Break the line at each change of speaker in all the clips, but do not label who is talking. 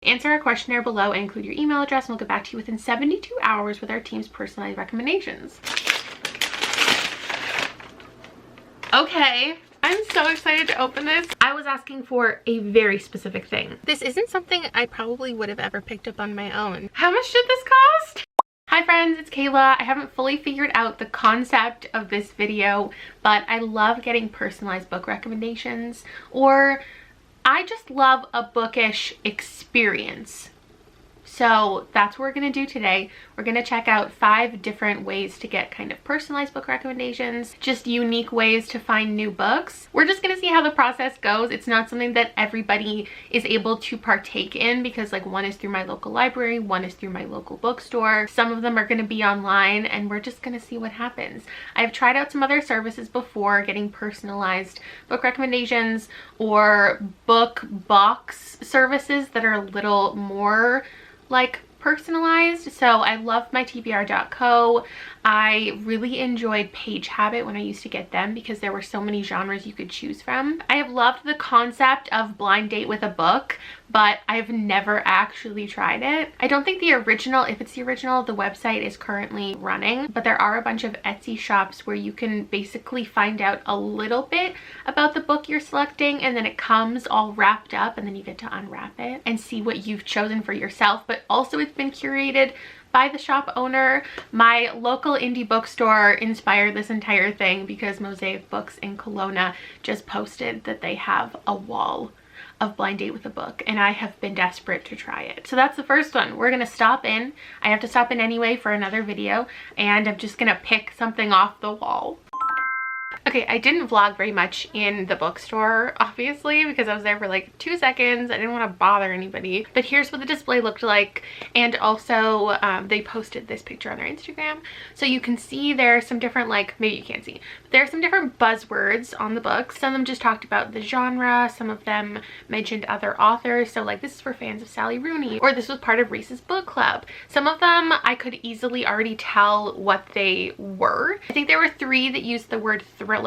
Answer our questionnaire below and include your email address, and we'll get back to you within 72 hours with our team's personalized recommendations. Okay, I'm so excited to open this. I was asking for a very specific thing. This isn't something I probably would have ever picked up on my own. How much did this cost? Hi friends, it's Kayla. I haven't fully figured out the concept of this video, but I love getting personalized book recommendations, or I just love a bookish experience. So that's what we're going to do today. We're going to check out 5 different ways to get kind of personalized book recommendations, just unique ways to find new books. We're just going to see how the process goes. It's not something that everybody is able to partake in because like one is through my local library, one is through my local bookstore. Some of them are going to be online, and we're just going to see what happens. I've tried out some other services before, getting personalized book recommendations or book box services that are a little more like personalized. So I love my TBR.co. I really enjoyed Page Habit when I used to get them because there were so many genres you could choose from. I have loved the concept of blind date with a book, but I've never actually tried it. I don't think the original, if it's the original, the website is currently running, but there are a bunch of Etsy shops where you can basically find out a little bit about the book you're selecting, and then it comes all wrapped up, and then you get to unwrap it and see what you've chosen for yourself. But also it's been curated by the shop owner. My local indie bookstore inspired this entire thing because Mosaic Books in Kelowna just posted that they have a wall of blind date with a book, and I have been desperate to try it. So that's the first one. We're gonna stop in. I have to stop in anyway for another video, and I'm just gonna pick something off the wall. Okay, I didn't vlog very much in the bookstore, obviously, because I was there for like 2 seconds. I didn't want to bother anybody. But here's what the display looked like. And also, they posted this picture on their Instagram. So you can see there are some different, like, maybe you can't see, but there are some different buzzwords on the books. Some of them just talked about the genre. Some of them mentioned other authors. So like, this is for fans of Sally Rooney, or this was part of Reese's book club. Some of them I could easily already tell what they were. I think there were 3 that used the word thriller.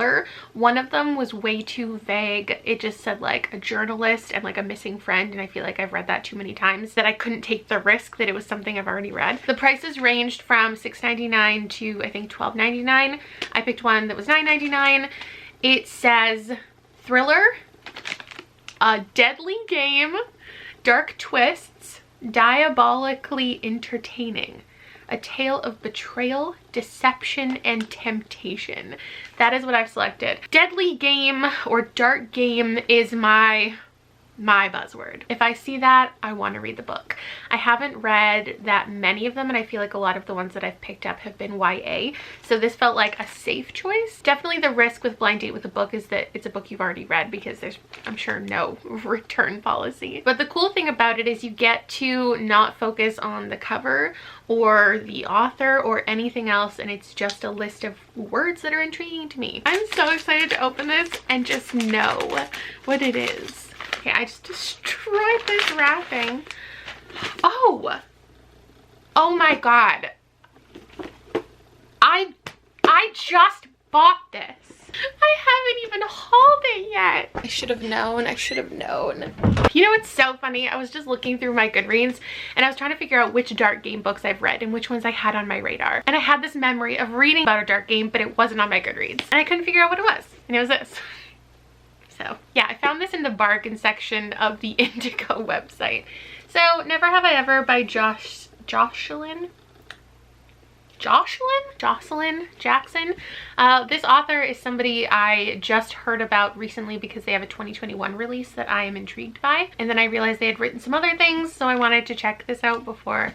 One of them was way too vague. It just said like a journalist and like a missing friend, and I feel like I've read that too many times that I couldn't take the risk that it was something I've already read. The prices ranged from $6.99 to I think $12.99. I picked one that was $9.99. It says thriller, a deadly game, dark twists, diabolically entertaining. A tale of betrayal, deception, and temptation. That is what I've selected. Deadly game or dark game is my buzzword. If I see that, I want to read the book. I haven't read that many of them, and I feel like a lot of the ones that I've picked up have been YA, so this felt like a safe choice. Definitely the risk with blind date with a book is that it's a book you've already read, because there's, I'm sure, no return policy. But the cool thing about it is you get to not focus on the cover or the author or anything else, and it's just a list of words that are intriguing to me. I'm so excited to open this and just know what it is. Okay, I just destroyed this wrapping. Oh my god. I just bought this. I haven't even hauled it yet. I should have known. I should have known. You know what's so funny? I was just looking through my Goodreads, and I was trying to figure out which dark game books I've read and which ones I had on my radar. And I had this memory of reading about a dark game, but it wasn't on my Goodreads. And I couldn't figure out what it was. And it was this. So yeah, I found this in the bargain section of the Indigo website. So Never Have I Ever by Jocelyn Jackson. This author is somebody I just heard about recently because they have a 2021 release that I am intrigued by. And then I realized they had written some other things, so I wanted to check this out before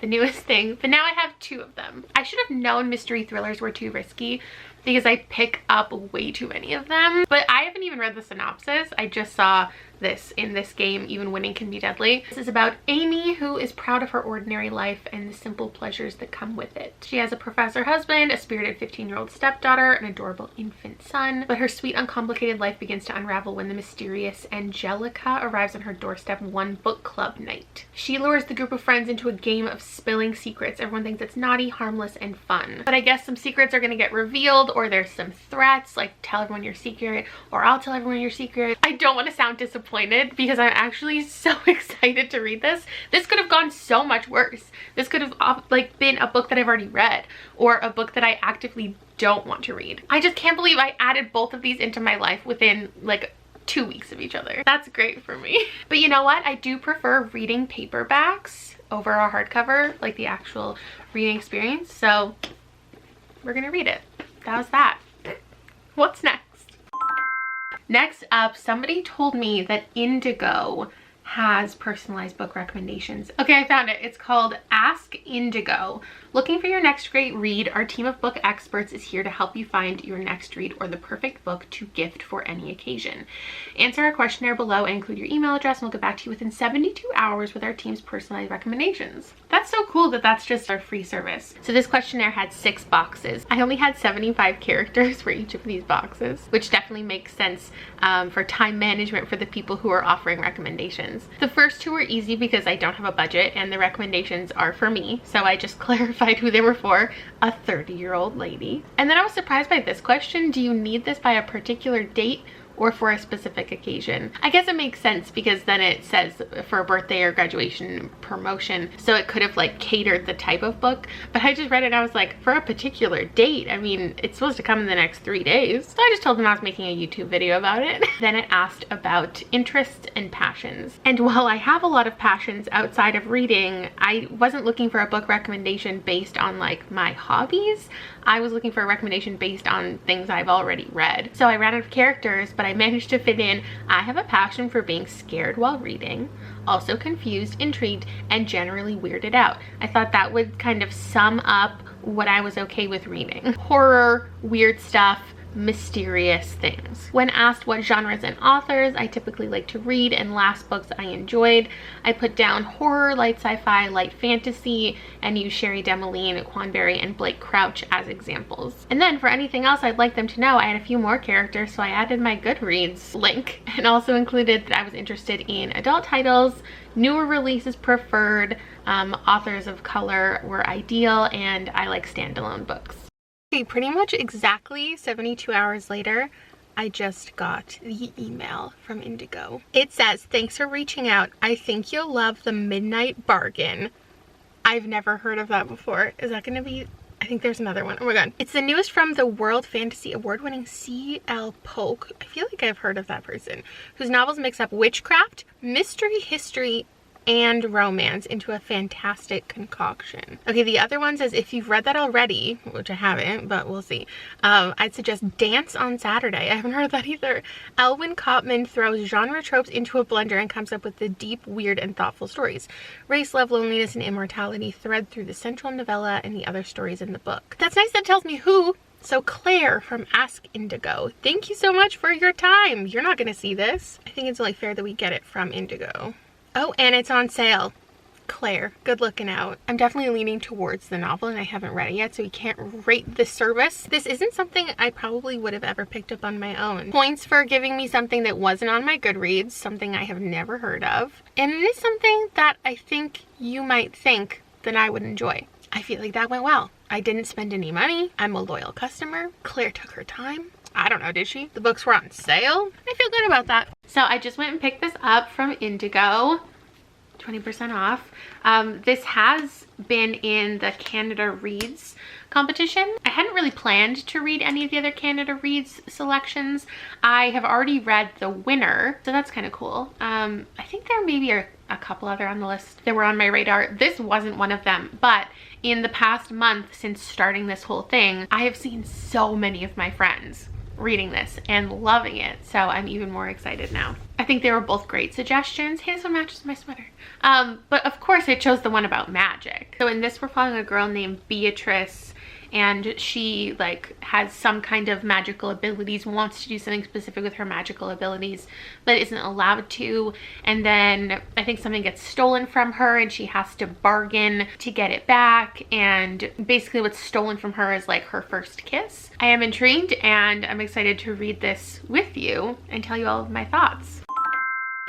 the newest thing. But now I have 2 of them. I should have known mystery thrillers were too risky because I pick up way too many of them. But I haven't even read the synopsis. I just saw this in this game, even winning can be deadly. This is about Amy, who is proud of her ordinary life and the simple pleasures that come with it. She has a professor husband, a spirited 15-year-old stepdaughter, an adorable infant son, but her sweet, uncomplicated life begins to unravel when the mysterious Angelica arrives on her doorstep one book club night. She lures the group of friends into a game of spilling secrets. Everyone thinks it's naughty, harmless, and fun. But I guess some secrets are gonna get revealed, or there's some threats, like tell everyone your secret, or I'll tell everyone your secret. I don't want to sound disappointed disappointed because I'm actually so excited to read this. This could have gone so much worse. This could have like been a book that I've already read or a book that I actively don't want to read. I just can't believe I added both of these into my life within like 2 weeks of each other. That's great for me. But you know what? I do prefer reading paperbacks over a hardcover, like the actual reading experience. So we're gonna read it. That was that. What's next? Next up, somebody told me that Indigo has personalized book recommendations. Okay, I found it. It's called Ask Indigo. Looking for your next great read? Our team of book experts is here to help you find your next read or the perfect book to gift for any occasion. Answer our questionnaire below and include your email address and we'll get back to you within 72 hours with our team's personalized recommendations. That's so cool that that's just our free service. So this questionnaire had 6 boxes. I only had 75 characters for each of these boxes, which definitely makes sense for time management for the people who are offering recommendations. The first 2 were easy because I don't have a budget and the recommendations are for me, so I just clarified who they were for, a 30-year-old lady. And then I was surprised by this question: do you need this by a particular date or for a specific occasion? I guess it makes sense because then it says for a birthday or graduation promotion, so it could have like catered the type of book. But I just read it and I was like, for a particular date? I mean, it's supposed to come in the next 3 days. So I just told them I was making a YouTube video about it. Then it asked about interests and passions. And while I have a lot of passions outside of reading, I wasn't looking for a book recommendation based on like my hobbies. I was looking for a recommendation based on things I've already read. So I ran out of characters, but I managed to fit in: I have a passion for being scared while reading, also confused, intrigued, and generally weirded out. I thought that would kind of sum up what I was okay with reading. Horror, weird stuff, mysterious things. When asked what genres and authors I typically like to read and last books I enjoyed, I put down horror, light sci-fi, light fantasy, and used Sherry Demeline, Quanberry, and Blake Crouch as examples. And then for anything else I'd like them to know, I had a few more characters, so I added my Goodreads link and also included that I was interested in adult titles, newer releases preferred, authors of color were ideal, and I like standalone books. Okay, pretty much exactly 72 hours later, I just got the email from Indigo. It says, "Thanks for reaching out. I think you'll love the Midnight Bargain." I've never heard of that before. Is that gonna be... I think there's another one. Oh my god. It's the newest from the World Fantasy Award-winning C.L. Polk. I feel like I've heard of that person. Whose novels mix up witchcraft, mystery, history, and romance into a fantastic concoction. Okay, the other one says, if you've read that already, which I haven't, but we'll see, I'd suggest Dance on Saturday. I haven't heard of that either. Elwyn Copman throws genre tropes into a blender and comes up with the deep, weird, and thoughtful stories. Race, love, loneliness, and immortality thread through the central novella and the other stories in the book. That's nice that it tells me who. So Claire from Ask Indigo, thank you so much for your time. You're not gonna see this. I think it's only fair that we get it from Indigo. Oh, and it's on sale. Claire, good looking out. I'm definitely leaning towards the novel and I haven't read it yet, so we can't rate the service. This isn't something I probably would have ever picked up on my own. Points for giving me something that wasn't on my Goodreads, something I have never heard of. And it is something that I think you might think that I would enjoy. I feel like that went well. I didn't spend any money. I'm a loyal customer. Claire took her time. I don't know, did she? The books were on sale. I feel good about that. So I just went and picked this up from Indigo. 20% off. This has been in the Canada Reads competition. I hadn't really planned to read any of the other Canada Reads selections. I have already read the winner, so that's kind of cool. I think there maybe are a couple other on the list that were on my radar. This wasn't one of them, but in the past month since starting this whole thing, I have seen so many of my friends reading this and loving it, so I'm even more excited now. I think they were both great suggestions. Hey, this one matches my sweater. But of course I chose the one about magic. So in this we're following a girl named Beatrice, and she like has some kind of magical abilities, wants to do something specific with her magical abilities, but isn't allowed to. And then I think something gets stolen from her and she has to bargain to get it back. And basically what's stolen from her is like her first kiss. I am intrigued and I'm excited to read this with you and tell you all of my thoughts.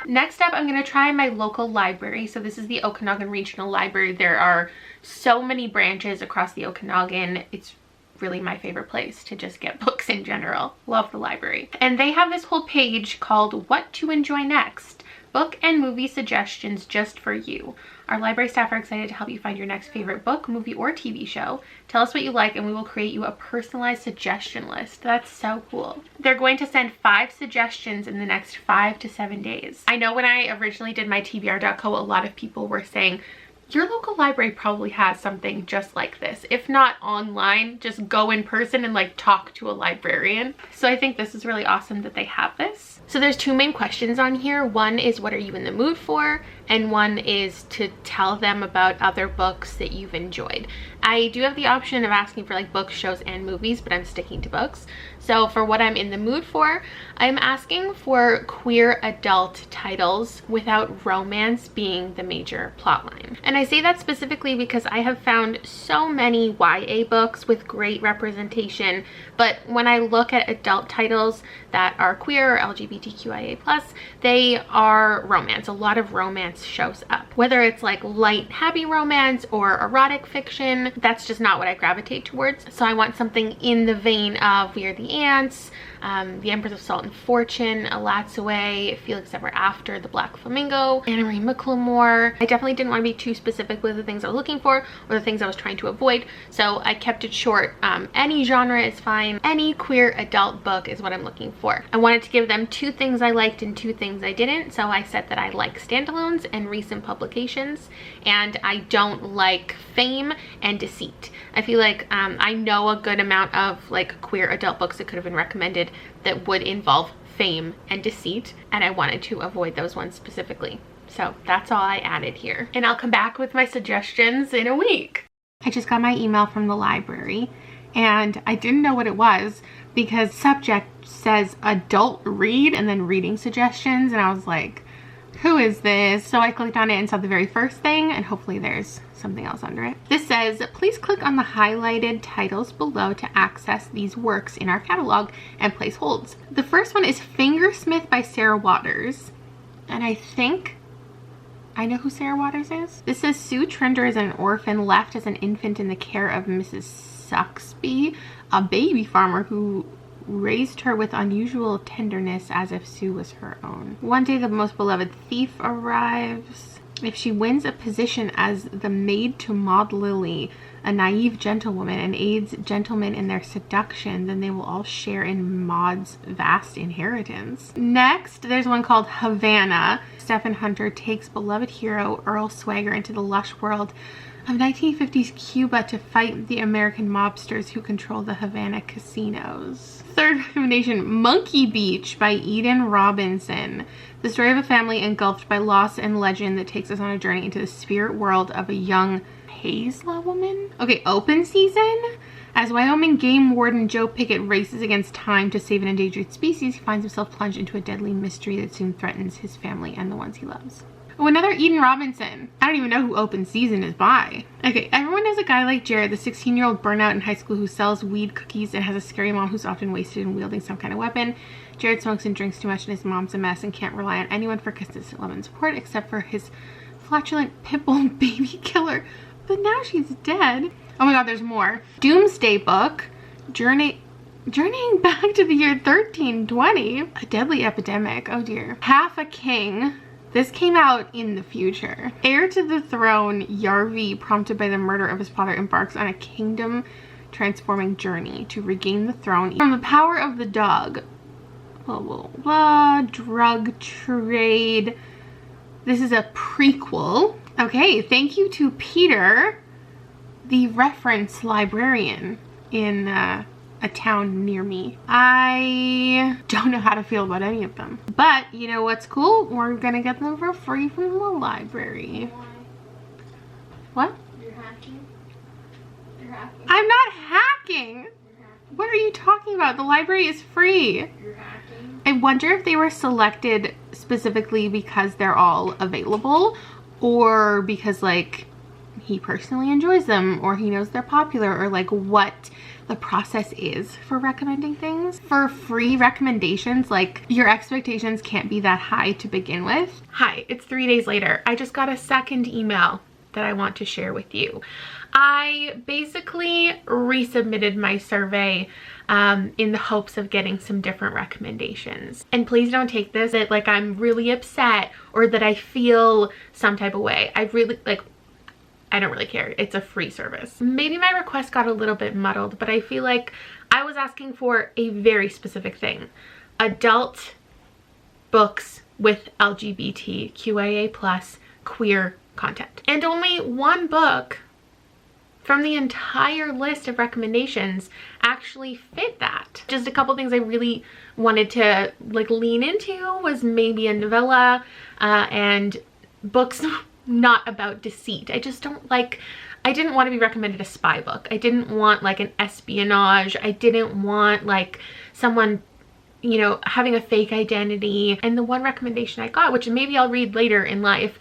Next up, I'm going to try my local library. So this is the Okanagan Regional Library. There are so many branches across the Okanagan. It's really my favorite place to just get books in general. Love the library. And they have this whole page called What to Enjoy Next. Book and movie suggestions just for you. Our library staff are excited to help you find your next favorite book, movie, or TV show. Tell us what you like and we will create you a personalized suggestion list. That's so cool. They're going to send 5 suggestions in the next 5 to 7 days. I know when I originally did my TBR.co, a lot of people were saying, your local library probably has something just like this. If not online, just go in person and like talk to a librarian. So I think this is really awesome that they have this. So there's 2 main questions on here. One is what are you in the mood for? And one is to tell them about other books that you've enjoyed. I do have the option of asking for like books, shows, and movies, but I'm sticking to books. So for what I'm in the mood for, I'm asking for queer adult titles without romance being the major plotline. And I say that specifically because I have found so many YA books with great representation, but when I look at adult titles that are queer or LGBTQIA+, they are romance. A lot of romance shows up. Whether it's like light, happy romance or erotic fiction, that's just not what I gravitate towards. So I want something in the vein of We Are the Ants, The Empress of Salt and Fortune, A Lat's Away, Felix Ever After, The Black Flamingo, Anna Marie McLemore. I definitely didn't want to be too specific with the things I was looking for or the things I was trying to avoid, so I kept it short. Any genre is fine. Any queer adult book is what I'm looking for. I wanted to give them 2 things I liked and 2 things I didn't, so I said that I like standalones and recent publications, and I don't like fame and deceit. I feel like I know a good amount of like queer adult books that could have been recommended that would involve fame and deceit, and I wanted to avoid those ones specifically. So that's all I added here, and I'll come back with my suggestions in a week. I just got my email from the library and I didn't know what it was because subject says adult read and then reading suggestions, and I was like, who is this? So I clicked on it and saw the very first thing, and hopefully there's something else under it. This says, please click on the highlighted titles below to access these works in our catalog and place holds. The first one is Fingersmith by Sarah Waters, and I think I know who Sarah Waters is. This says Sue Trinder is an orphan left as an infant in the care of Mrs. Suxby, a baby farmer who raised her with unusual tenderness as if Sue was her own. One day the most beloved thief arrives. If she wins a position as the maid to Maud Lily, a naive gentlewoman, and aids gentlemen in their seduction, then they will all share in Maud's vast inheritance. Next, there's one called Havana. Stephen Hunter takes beloved hero Earl Swagger into the lush world of 1950s Cuba to fight the American mobsters who control the Havana casinos. Third recommendation, Monkey Beach by Eden Robinson. The story of a family engulfed by loss and legend that takes us on a journey into the spirit world of a young Haisla woman. Okay, open season. As Wyoming game warden Joe Pickett races against time to save an endangered species, he finds himself plunged into a deadly mystery that soon threatens his family and the ones he loves. Oh, another Eden Robinson. I don't even know who Open Season is by. Okay, everyone knows a guy like Jared, the 16-year-old burnout in high school who sells weed cookies and has a scary mom who's often wasted and wielding some kind of weapon. Jared smokes and drinks too much and his mom's a mess and can't rely on anyone for consistent love and support except for his flatulent pitbull baby killer. But now she's dead. Oh my god, there's more. Doomsday Book. Journeying back to the year 1320. A deadly epidemic. Oh dear. Half a King. This came out in the future. Heir to the throne, Yarvi, prompted by the murder of his father, embarks on a kingdom-transforming journey to regain the throne from the power of the dog. Blah, blah, blah. Drug trade. This is a prequel. Okay, thank you to Peter, the reference librarian in a town near me. I don't know how to feel about any of them, but you know what's cool? We're gonna get them for free from the library. What? You're hacking. You're hacking. I'm not hacking. What are you talking about? The library is free. You're hacking. I wonder if they were selected specifically because they're all available, or because like he personally enjoys them, or he knows they're popular, or like what the process is for recommending things. For free recommendations, like your expectations can't be that high to begin with. Hi, it's 3 days later. I just got a second email that I want to share with you. I basically resubmitted my survey in the hopes of getting some different recommendations. And please don't take this that like I'm really upset or that I feel some type of way. I don't really care. It's a free service. Maybe my request got a little bit muddled, but I feel like I was asking for a very specific thing. Adult books with LGBTQIA+ queer content. And only one book from the entire list of recommendations actually fit that. Just a couple things I really wanted to like lean into was maybe a novella and books not about deceit. I just don't like, I didn't want to be recommended a spy book. I didn't want like an espionage. I didn't want like someone, you know, having a fake identity. And the one recommendation I got, which maybe I'll read later in life,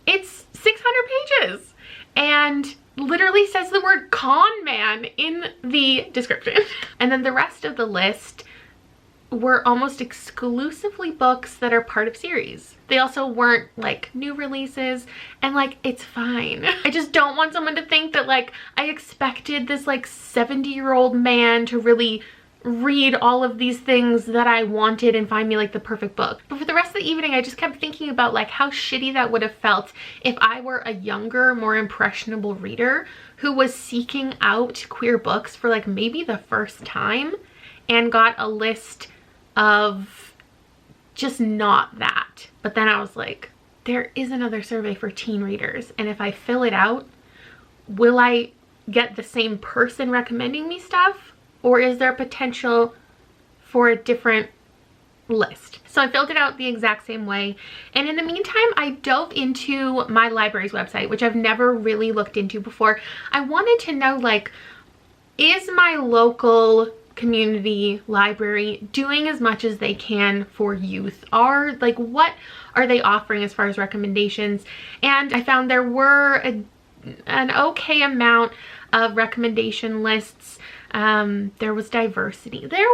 it's 600 pages and literally says the word con man in the description. And then the rest of the list were almost exclusively books that are part of series. They also weren't like new releases, and like it's fine. I just don't want someone to think that like I expected this like 70-year-old man to really read all of these things that I wanted and find me like the perfect book. But for the rest of the evening, I just kept thinking about like how shitty that would have felt if I were a younger, more impressionable reader who was seeking out queer books for like maybe the first time and got a list of just not that. But then I was like, there is another survey for teen readers, and if I fill it out, will I get the same person recommending me stuff? Or is there potential for a different list? So I filled it out the exact same way. And in the meantime, I dove into my library's website, which I've never really looked into before. I wanted to know, like, is my local community library doing as much as they can for youth? What are they offering as far as recommendations? And I found there were an okay amount of recommendation lists. There was diversity. There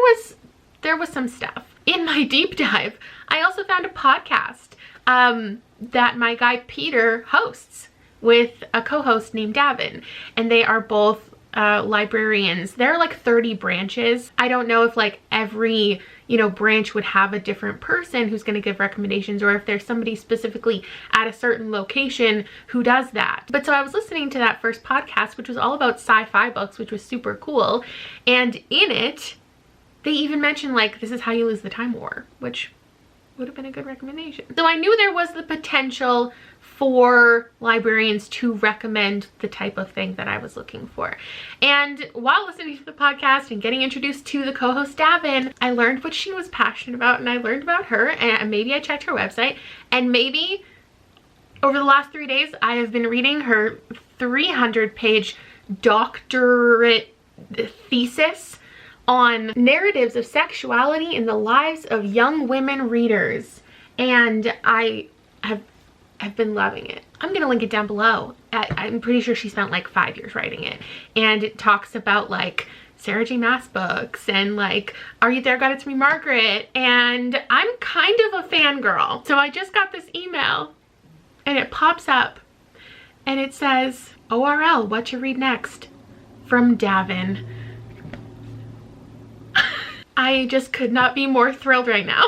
was some stuff. In my deep dive, I also found a podcast that my guy Peter hosts with a co-host named Davin, and they are both librarians. There are like 30 branches. I don't know if like every, you know, branch would have a different person who's going to give recommendations, or if there's somebody specifically at a certain location who does that. But so I was listening to that first podcast, which was all about sci-fi books, which was super cool. And in it, they even mentioned like, this is how you lose the Time War, which would have been a good recommendation. So I knew there was the potential for librarians to recommend the type of thing that I was looking for. And while listening to the podcast and getting introduced to the co-host Davin, I learned what she was passionate about, and I learned about her, and maybe I checked her website, and maybe over the last 3 days I have been reading her 300-page doctorate thesis on narratives of sexuality in the lives of young women readers, and I've been loving it. I'm gonna link it down below. I'm pretty sure she spent like 5 years writing it, and it talks about like Sarah J. Maas books and like Are You There, God, It's Me, Margaret, and I'm kind of a fangirl. So I just got this email and it pops up and it says, ORL, what to read next, from Davin. I just could not be more thrilled right now.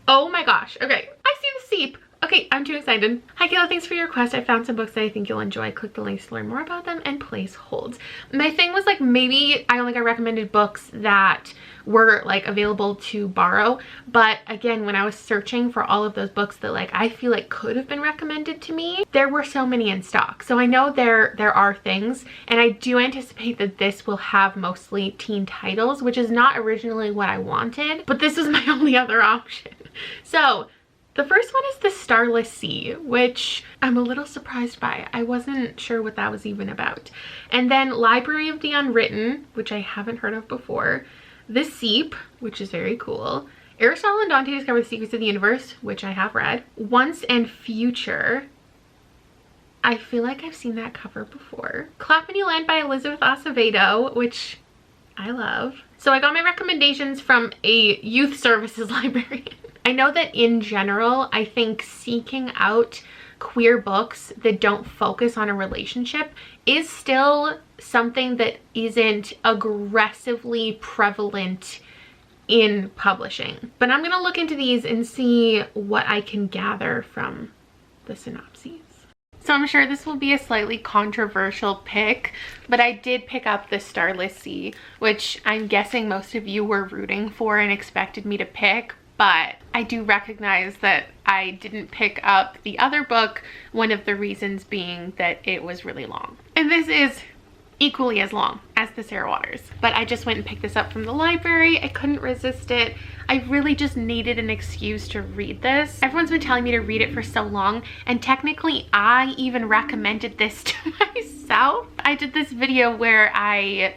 Oh my gosh. Okay, I see the seep. Okay, I'm too excited. Hi Kayla, thanks for your request. I found some books that I think you'll enjoy. Click the links to learn more about them and place holds. My thing was like, maybe I only got recommended books that were like available to borrow. But again, when I was searching for all of those books that like I feel like could have been recommended to me, there were so many in stock. So I know there are things, and I do anticipate that this will have mostly teen titles, which is not originally what I wanted, but this is my only other option. So the first one is The Starless Sea, which I'm a little surprised by. I wasn't sure what that was even about. And then Library of the Unwritten, which I haven't heard of before. The Seep, which is very cool. Aristotle and Dante Discover the Secrets of the Universe, which I have read. Once and Future. I feel like I've seen that cover before. Clap and You Land by Elizabeth Acevedo, which I love. So I got my recommendations from a youth services librarian. I know that in general, I think seeking out queer books that don't focus on a relationship is still something that isn't aggressively prevalent in publishing. But I'm gonna look into these and see what I can gather from the synopses. So I'm sure this will be a slightly controversial pick, but I did pick up the Starless Sea, which I'm guessing most of you were rooting for and expected me to pick, but I do recognize that I didn't pick up the other book, one of the reasons being that it was really long. And this is equally as long as the Sarah Waters, but I just went and picked this up from the library. I couldn't resist it. I really just needed an excuse to read this. Everyone's been telling me to read it for so long, and technically I even recommended this to myself. I did this video where I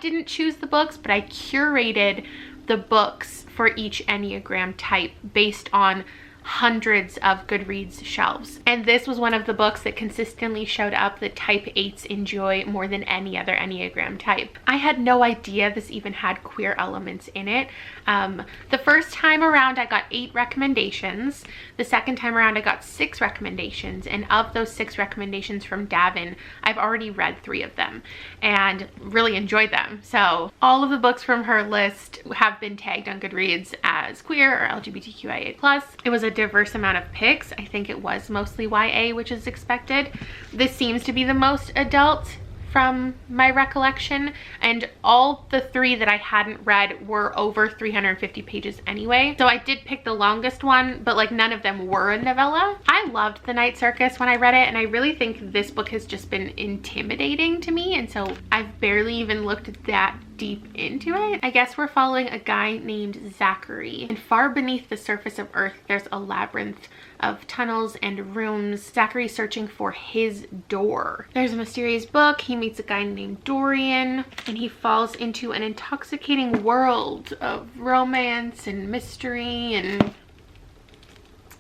didn't choose the books, but I curated the books for each Enneagram type based on hundreds of Goodreads shelves, and this was one of the books that consistently showed up that type 8s enjoy more than any other Enneagram type. I had no idea this even had queer elements in it. The first time around I got 8 recommendations. The second time around I got 6 recommendations, and of those 6 recommendations from Davin, I've already read 3 of them and really enjoyed them. So all of the books from her list have been tagged on Goodreads as queer or LGBTQIA+. It was a diverse amount of picks. I think it was mostly YA, which is expected. This seems to be the most adult from my recollection, and all the 3 that I hadn't read were over 350 pages anyway. So I did pick the longest one, but like none of them were a novella. I loved The Night Circus when I read it, and I really think this book has just been intimidating to me, and so I've barely even looked that deep into it. I guess we're following a guy named Zachary, and far beneath the surface of Earth there's a labyrinth of tunnels and rooms. Zachary's searching for his door. There's a mysterious book. He meets a guy named Dorian, and he falls into an intoxicating world of romance and mystery, and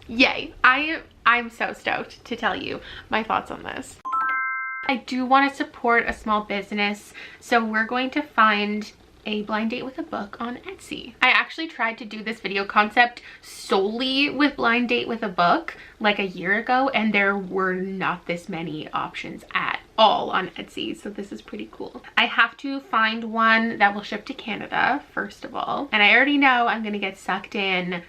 yay. I'm so stoked to tell you my thoughts on this. I do want to support a small business, so we're going to find a blind date with a book on Etsy. I actually tried to do this video concept solely with blind date with a book like a year ago, and there were not this many options at all on Etsy, so this is pretty cool. I have to find one that will ship to Canada first of all, and I already know I'm gonna get sucked in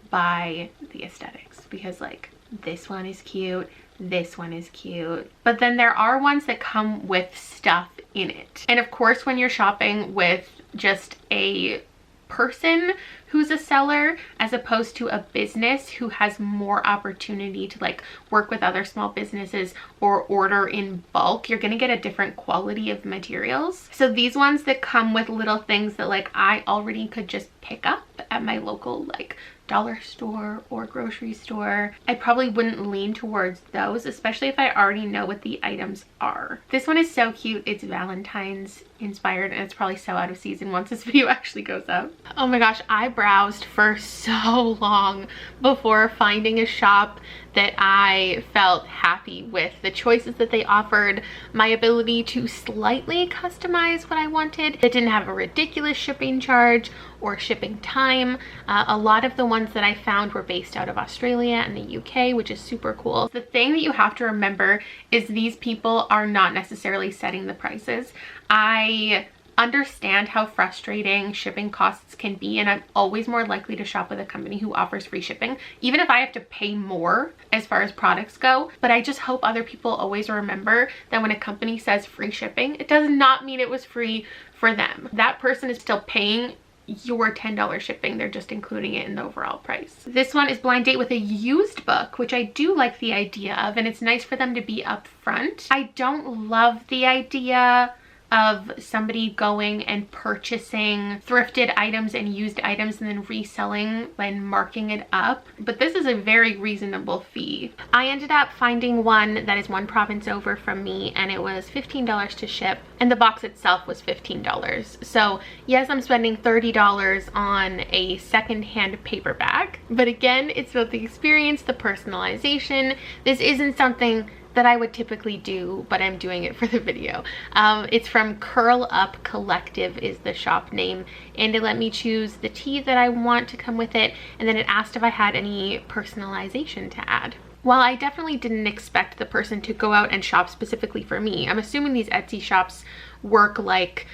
by the aesthetics because like this one is cute, this one is cute, but then there are ones that come with stuff in it. And of course, when you're shopping with just a person who's a seller as opposed to a business who has more opportunity to like work with other small businesses or order in bulk, you're gonna get a different quality of materials. So these ones that come with little things that like I already could just pick up at my local like dollar store or grocery store, I probably wouldn't lean towards those, especially if I already know what the items are. This one is so cute. It's Valentine's inspired, and it's probably so out of season once this video actually goes up. Oh my gosh, I browsed for so long before finding a shop that I felt happy with. The choices that they offered, my ability to slightly customize what I wanted. It didn't have a ridiculous shipping charge or shipping time. A lot of the ones that I found were based out of Australia and the UK, which is super cool. The thing that you have to remember is these people are not necessarily setting the prices. I understand how frustrating shipping costs can be, and I'm always more likely to shop with a company who offers free shipping, even if I have to pay more as far as products go. But I just hope other people always remember that when a company says free shipping, it does not mean it was free for them. That person is still paying your $10 shipping. They're just including it in the overall price. This one is blind date with a used book, which I do like the idea of, and it's nice for them to be upfront. I don't love the idea of somebody going and purchasing thrifted items and used items and then reselling and marking it up, but this is a very reasonable fee. I ended up finding one that is one province over from me, and it was $15 to ship, and the box itself was $15. So yes, I'm spending $30 on a secondhand paperback, but again, it's about the experience, the personalization. This isn't something that I would typically do, but I'm doing it for the video. It's from Curl Up Collective is the shop name, and it let me choose the tea that I want to come with it, and then it asked if I had any personalization to add. while I definitely didn't expect the person to go out and shop specifically for me, I'm assuming these Etsy shops work like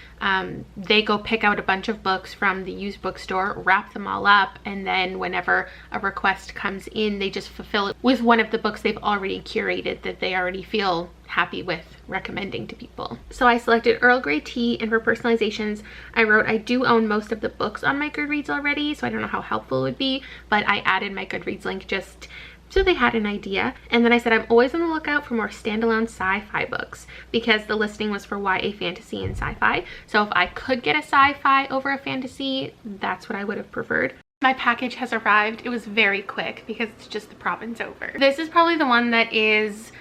they go pick out a bunch of books from the used bookstore, wrap them all up, and then whenever a request comes in, they just fulfill it with one of the books they've already curated that they already feel happy with recommending to people. So I selected Earl Grey tea, and for personalizations I wrote I do own most of the books on my Goodreads already, so I don't know how helpful it would be, but I added my Goodreads link just so they had an idea. And then I said I'm always on the lookout for more standalone sci-fi books, because the listing was for YA fantasy and sci-fi. So if I could get a sci-fi over a fantasy, that's what I would have preferred. My package has arrived. It was very quick because it's just the province over. This is probably the one that is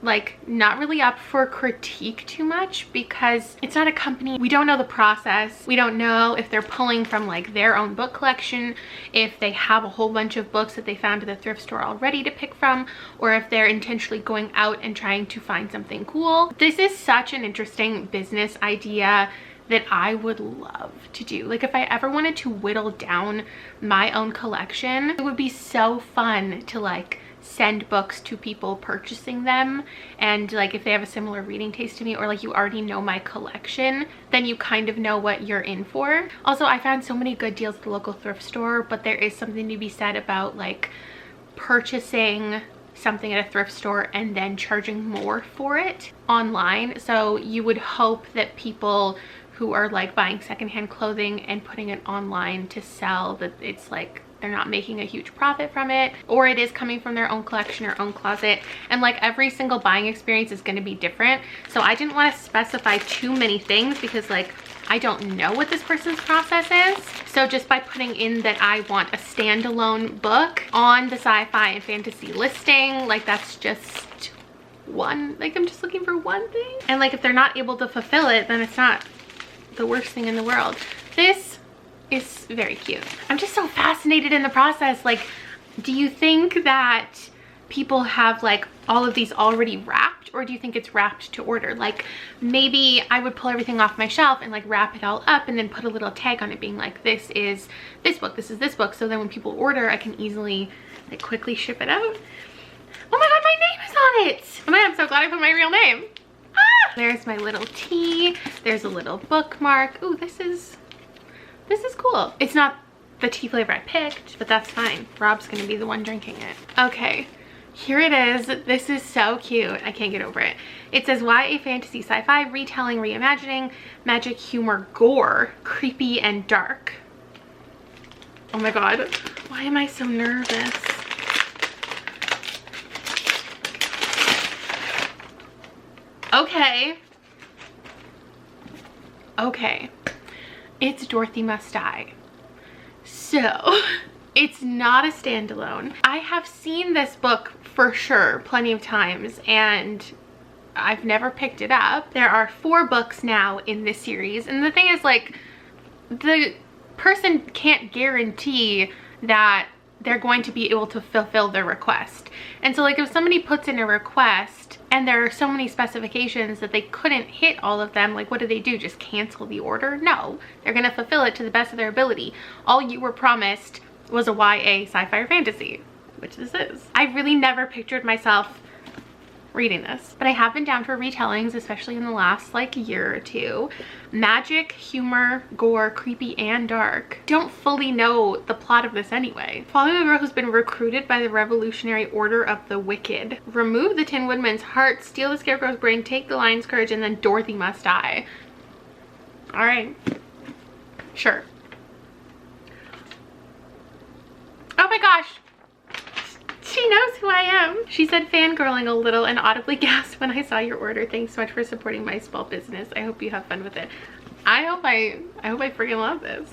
like not really up for critique too much, because it's not a company. We don't know the process. We don't know if they're pulling from like their own book collection, if they have a whole bunch of books that they found at the thrift store already to pick from, or if they're intentionally going out and trying to find something cool. This is such an interesting business idea that I would love to do. Like if I ever wanted to whittle down my own collection, it would be so fun to like send books to people purchasing them, and like if they have a similar reading taste to me, or like you already know my collection, then you kind of know what you're in for. Also, I found so many good deals at the local thrift store, but there is something to be said about like purchasing something at a thrift store and then charging more for it online. So you would hope that people who are like buying secondhand clothing and putting it online to sell, that it's like they're not making a huge profit from it, or it is coming from their own collection or own closet, and like every single buying experience is going to be different. So I didn't want to specify too many things because like I don't know what this person's process is. So just by putting in that I want a standalone book on the sci-fi and fantasy listing, like that's just one, like I'm just looking for one thing, and like if they're not able to fulfill it, then it's not the worst thing in the world. This is very cute. I'm just so fascinated in the process. Like, do you think that people have like all of these already wrapped, or do you think it's wrapped to order? Like maybe I would pull everything off my shelf and like wrap it all up and then put a little tag on it being like, this is this book, this is this book, so then when people order I can easily like quickly ship it out. Oh my god, my name is on it! Oh my god, I'm so glad I put my real name. Ah! There's my little tea. There's a little bookmark. Ooh, this is cool. It's not the tea flavor I picked, but that's fine. Rob's gonna be the one drinking it. Okay, here it is. This is so cute. I can't get over it. It says YA fantasy sci-fi, retelling, reimagining, magic, humor, gore, creepy and dark. Oh my god, why am I so nervous? Okay, it's Dorothy Must Die. So it's not a standalone. I have seen this book for sure plenty of times, and I've never picked it up. There are 4 books now in this series, and the thing is, like, the person can't guarantee that they're going to be able to fulfill their request. And so like if somebody puts in a request and there are so many specifications that they couldn't hit all of them, like what do? Just cancel the order? No, they're gonna fulfill it to the best of their ability. All you were promised was a YA sci-fi or fantasy, which this is. I really never pictured myself reading this, but I have been down for retellings, especially in the last like year or two. Magic, humor, gore, creepy and dark. Don't fully know the plot of this anyway. Following a girl who's been recruited by the Revolutionary Order of the Wicked. Remove the Tin Woodman's heart, steal the Scarecrow's brain, take the Lion's courage, and then Dorothy must die. All right, sure. Oh my gosh, she knows who I am. She said, fangirling a little and audibly gasped when I saw your order. Thanks so much for supporting my small business. I hope you have fun with it. I hope I freaking love this.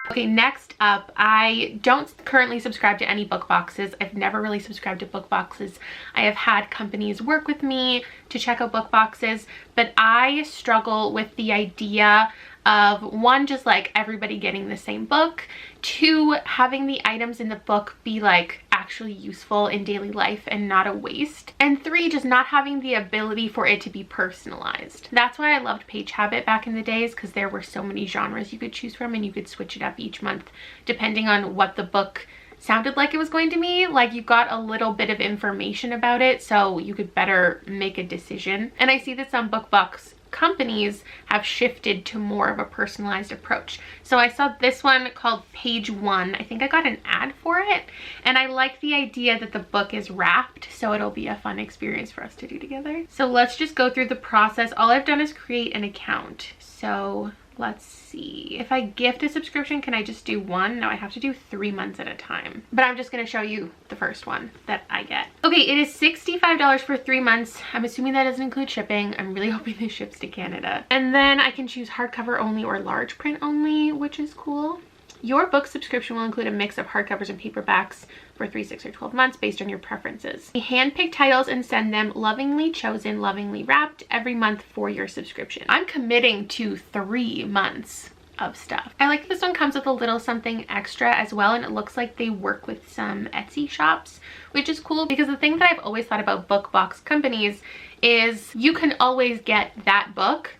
Okay, next up, I don't currently subscribe to any book boxes. I've never really subscribed to book boxes. I have had companies work with me to check out book boxes, but I struggle with the idea of, one, just like everybody getting the same book, 2, having the items in the book be like actually useful in daily life and not a waste, and 3, just not having the ability for it to be personalized. That's why I loved Page Habit back in the days, because there were so many genres you could choose from and you could switch it up each month depending on what the book sounded like it was going to be. Like, you got a little bit of information about it so you could better make a decision. And I see that some BookBox companies have shifted to more of a personalized approach. So I saw this one called Page One. I think I got an ad for it, and I like the idea that the book is wrapped, so it'll be a fun experience for us to do together. So let's just go through the process. All I've done is create an account. So let's see. If I gift a subscription, can I just do one? No, I have to do 3 months at a time. But I'm just going to show you the first one that I get. Okay, it is $65 for 3 months. I'm assuming that doesn't include shipping. I'm really hoping this ships to Canada. And then I can choose hardcover only or large print only, which is cool. Your book subscription will include a mix of hardcovers and paperbacks for 3, 6, or 12 months based on your preferences. We handpick titles and send them lovingly chosen, lovingly wrapped every month for your subscription. I'm committing to 3 months of stuff. I like this one comes with a little something extra as well, and it looks like they work with some Etsy shops, which is cool because the thing that I've always thought about BookBox companies is you can always get that book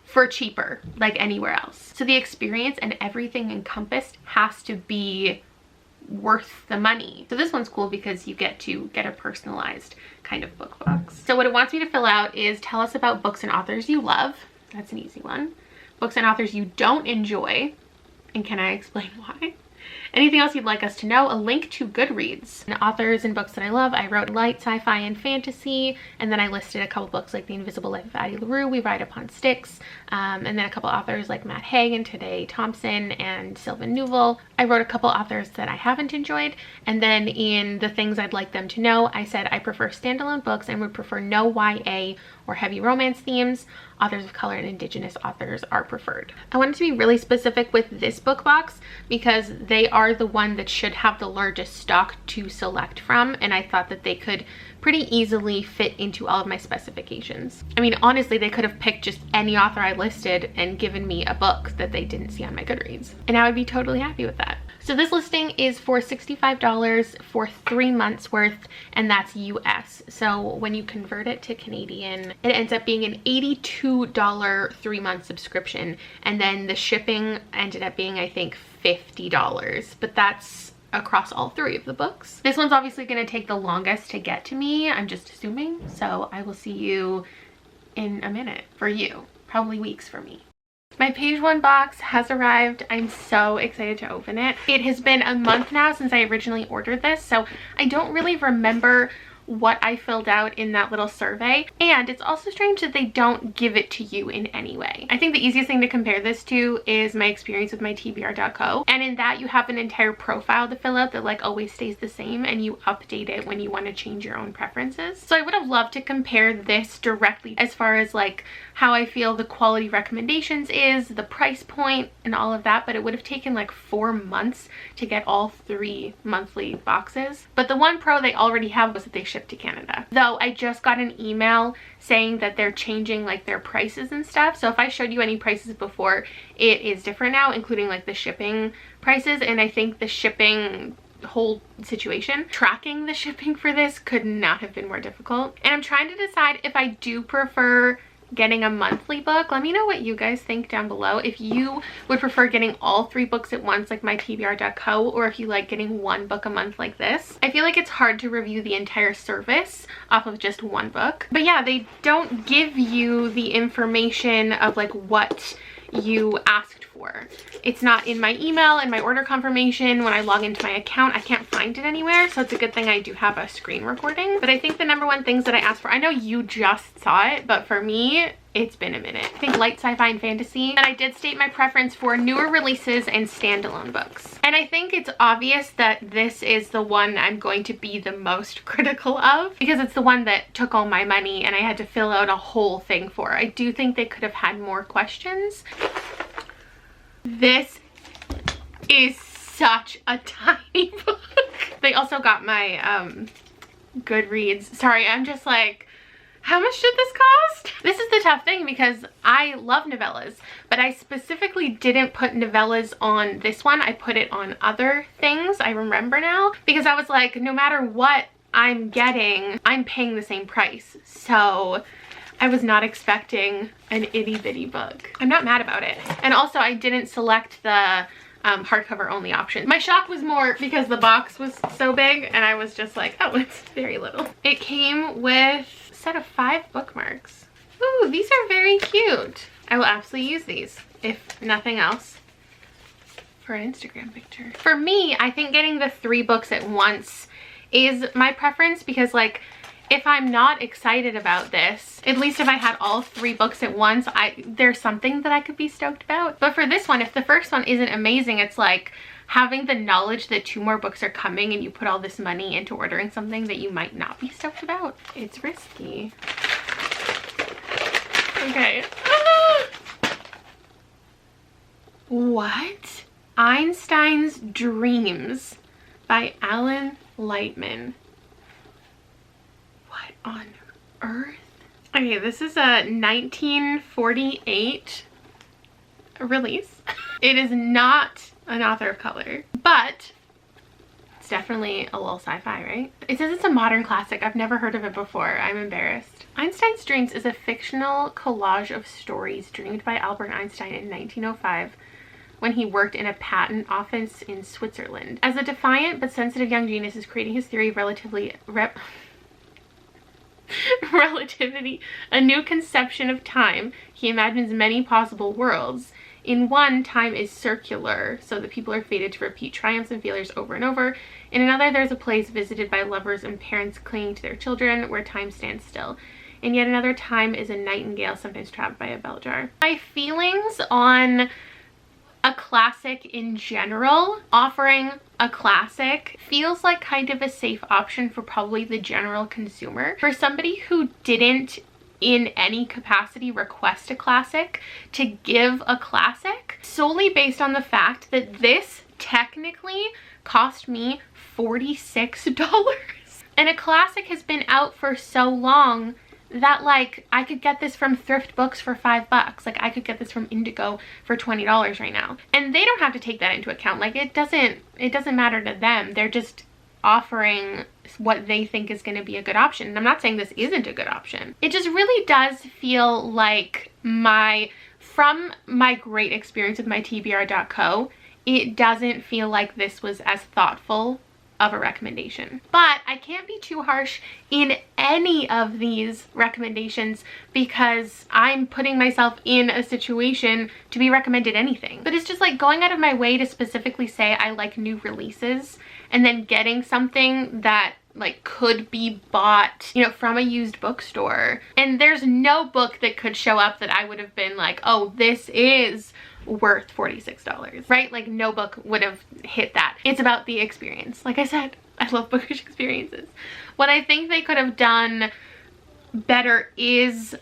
for cheaper, like anywhere else. So the experience and everything encompassed has to be worth the money. So this one's cool because you get to get a personalized kind of book box. So what it wants me to fill out is tell us about books and authors you love. That's an easy one. Books and authors you don't enjoy, and can I explain why? Anything else you'd like us to know? A link to Goodreads. And authors and books that I love, I wrote light sci-fi and fantasy, and then I listed a couple books like The Invisible Life of Addie LaRue, We Ride Upon Sticks, and then a couple authors like Matt Haig and Today Thompson and Sylvan Newell. I wrote a couple authors that I haven't enjoyed, and then in the things I'd like them to know, I said I prefer standalone books and would prefer no YA or heavy romance themes. Authors of color and Indigenous authors are preferred. I wanted to be really specific with this book box because they are the one that should have the largest stock to select from, and I thought that they could pretty easily fit into all of my specifications. I mean, honestly, they could have picked just any author I listed and given me a book that they didn't see on my Goodreads, and I would be totally happy with that. So this listing is for $65 for 3 months worth, and that's US. So when you convert it to Canadian, it ends up being an $82 3-month subscription, and then the shipping ended up being, I think, $50, but that's across all 3 of the books. This one's obviously going to take the longest to get to me, I'm just assuming, so I will see you in a minute. For you, probably weeks for me. My Page One box has arrived. I'm so excited to open it. It has been a month now since I originally ordered this, so I don't really remember what I filled out in that little survey, and it's also strange that they don't give it to you in any way. I think the easiest thing to compare this to is my experience with my TBR.co, and in that you have an entire profile to fill out that like always stays the same, and you update it when you want to change your own preferences. So I would have loved to compare this directly as far as like how I feel the quality recommendations is, the price point, and all of that, but it would have taken like 4 months to get all 3 monthly boxes. But the one pro they already have was that they ship to Canada. Though I just got an email saying that they're changing like their prices and stuff, so if I showed you any prices before, it is different now, including like the shipping prices, and I think the shipping whole situation, tracking the shipping for this could not have been more difficult. And I'm trying to decide if I do prefer getting a monthly book. Let me know what you guys think down below. If you would prefer getting all 3 books at once like my TBR.co, or if you like getting 1 book a month like this. I feel like it's hard to review the entire service off of just 1 book. But yeah, they don't give you the information of like what you asked for. It's not in my email and my order confirmation. When I log into my account, I can't find it anywhere, so it's a good thing I do have a screen recording. But I think the #1 things that I asked for, I know you just saw it, but for me, it's been a minute. I think light sci-fi and fantasy. And I did state my preference for newer releases and standalone books. And I think it's obvious that this is the one I'm going to be the most critical of because it's the one that took all my money and I had to fill out a whole thing for. I do think they could have had more questions. This is such a tiny book. They also got my Goodreads. Sorry, I'm just like, how much did this cost? This is the tough thing because I love novellas, but I specifically didn't put novellas on this one. I put it on other things, I remember now, because I was like, no matter what I'm getting, I'm paying the same price. So I was not expecting an itty bitty book. I'm not mad about it. And also I didn't select the hardcover only option. My shock was more because the box was so big and I was just like, oh, it's very little. It came with a set of 5 bookmarks. Ooh, these are very cute. I will absolutely use these, if nothing else, for an Instagram picture. For me, I think getting the 3 books at once is my preference because, like, if I'm not excited about this, at least if I had all 3 books at once, there's something that I could be stoked about. But for this one, if the first one isn't amazing, it's like having the knowledge that 2 more books are coming and you put all this money into ordering something that you might not be stoked about. It's risky. Okay. What? Einstein's Dreams by Alan Lightman. What on earth? Okay, this is a 1948 release. It is not an author of color, but it's definitely a little sci-fi, right? It says it's a modern classic. I've never heard of it before. I'm embarrassed. Einstein's Dreams is a fictional collage of stories dreamed by Albert Einstein in 1905 when he worked in a patent office in Switzerland. As a defiant but sensitive young genius is creating his theory of relativity, a new conception of time. He imagines many possible worlds. In one, time is circular, so that people are fated to repeat triumphs and failures over and over. In another, there's a place visited by lovers and parents clinging to their children, where time stands still. In yet another, time is a nightingale, sometimes trapped by a bell jar. My feelings on a classic in general, offering a classic feels like kind of a safe option for probably the general consumer. For somebody who didn't in any capacity request a classic, to give a classic solely based on the fact that this technically cost me $46. And a classic has been out for so long that, like, I could get this from thrift books for $5. Like, I could get this from Indigo for $20 right now. And they don't have to take that into account. Like, it doesn't matter to them. They're just offering what they think is going to be a good option. And I'm not saying this isn't a good option. It just really does feel like from my great experience with my TBR.co, it doesn't feel like this was as thoughtful of a recommendation. But I can't be too harsh in any of these recommendations because I'm putting myself in a situation to be recommended anything. But it's just like going out of my way to specifically say I like new releases and then getting something that like could be bought, you know, from a used bookstore. And there's no book that could show up that I would have been like, oh, this is worth $46, right? Like, no book would have hit that. It's about the experience. Like I said, I love bookish experiences. What I think they could have done better is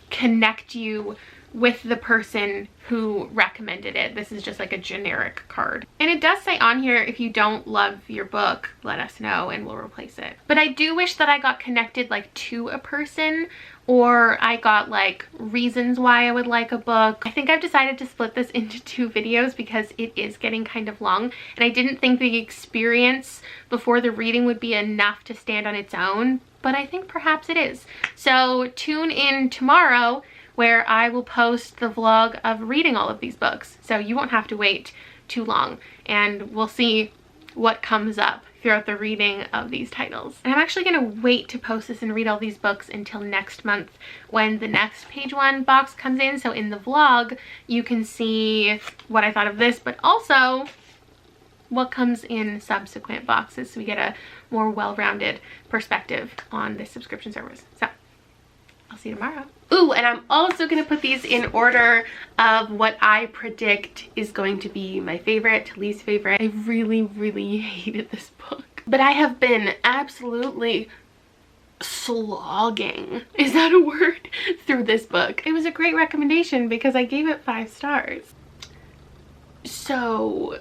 connect you with the person who recommended it. This is just like a generic card. And it does say on here, if you don't love your book, let us know and we'll replace it. But I do wish that I got connected like to a person, or I got like reasons why I would like a book. I think I've decided to split this into 2 videos because it is getting kind of long, and I didn't think the experience before the reading would be enough to stand on its own, but I think perhaps it is. So tune in tomorrow where I will post the vlog of reading all of these books. So you won't have to wait too long, and we'll see what comes up throughout the reading of these titles. And I'm actually gonna wait to post this and read all these books until next month when the next page 1 box comes in. So in the vlog, you can see what I thought of this, but also what comes in subsequent boxes, so we get a more well-rounded perspective on this subscription service. So I'll see you tomorrow. Ooh, and I'm also gonna put these in order of what I predict is going to be my favorite to least favorite. I really, really hated this book, but I have been absolutely slogging, is that a word, through this book. It was a great recommendation because I gave it 5 stars. So